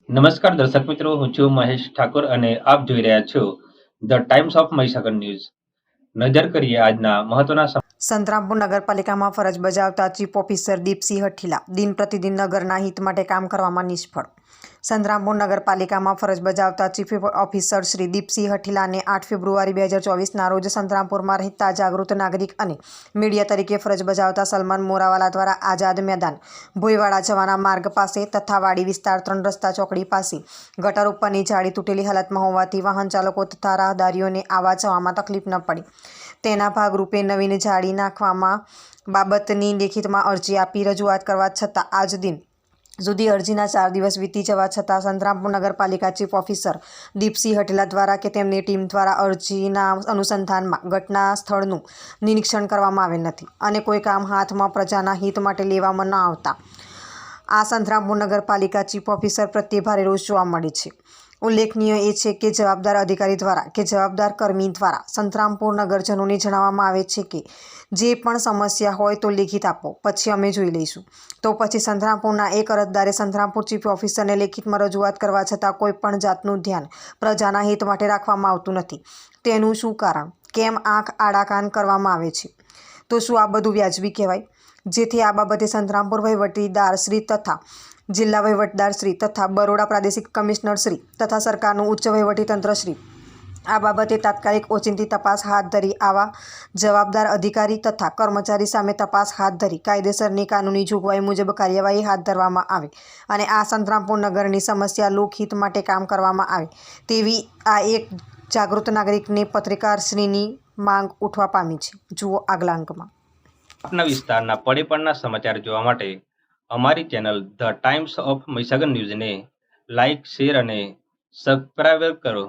નમસ્કાર દર્શક મિત્રો, હું છું મહેશ ઠાકોર અને આપ જોઈ રહ્યા છો the Times of Mahisagar news. નજર કરીએ આજના મહત્વના સંતરામપુર નગરપાલિકામાં ફરજ બજાવતા ચીફ ઓફિસર દીપસિંહ હઠીલા દિન પ્રતિદિન નગરના હિત માટે કામ કરવામાં નિષ્ફળ. સંતરામપુર નગરપાલિકામાં ફરજ બજાવતા ચીફ ઓફિસર શ્રી દીપસિંહ હઠીલાને 8 ફેબ્રુઆરી 2024ના રોજ સંતરામપુરમાં રહેતા જાગૃત નાગરિક અને મીડિયા તરીકે ફરજ બજાવતા સલમાન મોરાવાલા દ્વારા આઝાદ મેદાન ભોઈવાડા જવાના માર્ગ પાસે તથા વાડી વિસ્તાર 3 રસ્તા ચોકડી પાસે ગટર ઉપરની જાળી તૂટેલી હાલતમાં હોવાથી વાહન ચાલકો તથા રાહદારીઓને આવવા જવામાં તકલીફ ન પડી તેના ભાગરૂપે નવીન જાળી નાખવામાં બાબતની લેખિતમાં અરજી આપી રજૂઆત કરવા છતાં આજ દિન સુધી અરજીના 4 દિવસ વીતી જવા છતાં સંતરામપુર નગરપાલિકા ચીફ ઓફિસર દીપસિંહ હઠીલા દ્વારા કે તેમની ટીમ દ્વારા અરજીના અનુસંધાનમાં ઘટના સ્થળનું નિરીક્ષણ કરવામાં આવેલ નથી અને કોઈ કામ હાથમાં પ્રજાના હિત માટે લેવામાં ન આવતા આ સંતરામપુર નગરપાલિકા ચીફ ઓફિસર પ્રત્યે ભારે રોષ જોવા મળે છે. ઉલ્લેખનીય એ છે કે જવાબદાર અધિકારી દ્વારા કે જવાબદાર કર્મી દ્વારા સંતરામપુર નગરજનોને જણાવવામાં આવે છે કે જે પણ સમસ્યા હોય તો લેખિત આપો, પછી અમે જોઈ લઈશું. તો પછી સંતરામપુરના એક અરજદારે સંતરામપુર ચીફ ઓફિસરને લેખિતમાં રજૂઆત કરવા છતાં કોઈ પણ જાતનું ધ્યાન પ્રજાના હિત માટે રાખવામાં આવતું નથી. તેનું શું કારણ? કેમ આંખ આડા કાન કરવામાં આવે છે? તો શું આ બધું વ્યાજબી કહેવાય? જેથી આ બાબતે સંતરામપુર વહીવટીદાર શ્રી તથા જિલ્લા વહીવટદાર શ્રી તથા બરોડા પ્રાદેશિક કમિશનર શ્રી તથા સરકારનું ઉચ્ચ વહીવટીતંત્ર શ્રી આ બાબતે તાત્કાલિક ઓચિંતી તપાસ હાથ ધરી આવા જવાબદાર અધિકારી તથા કર્મચારી સામે તપાસ હાથ ધરી કાયદેસરની કાનૂની જોગવાઈ મુજબ કાર્યવાહી હાથ ધરવામાં આવે અને આ સંતરામપુર નગરની સમસ્યા લોકહિત માટે કામ કરવામાં આવે તેવી આ એક જાગૃત નાગરિકને પત્રકારશ્રીની માંગ ઉઠવા પામી છે. જુઓ આગલા અંકમાં. આપના વિસ્તારના પડે સમાચાર જોવા માટે અમારી channel The Times of Mahisagar ન્યૂઝને લાઇક, શેર અને સબસ્ક્રાઇબ કરો.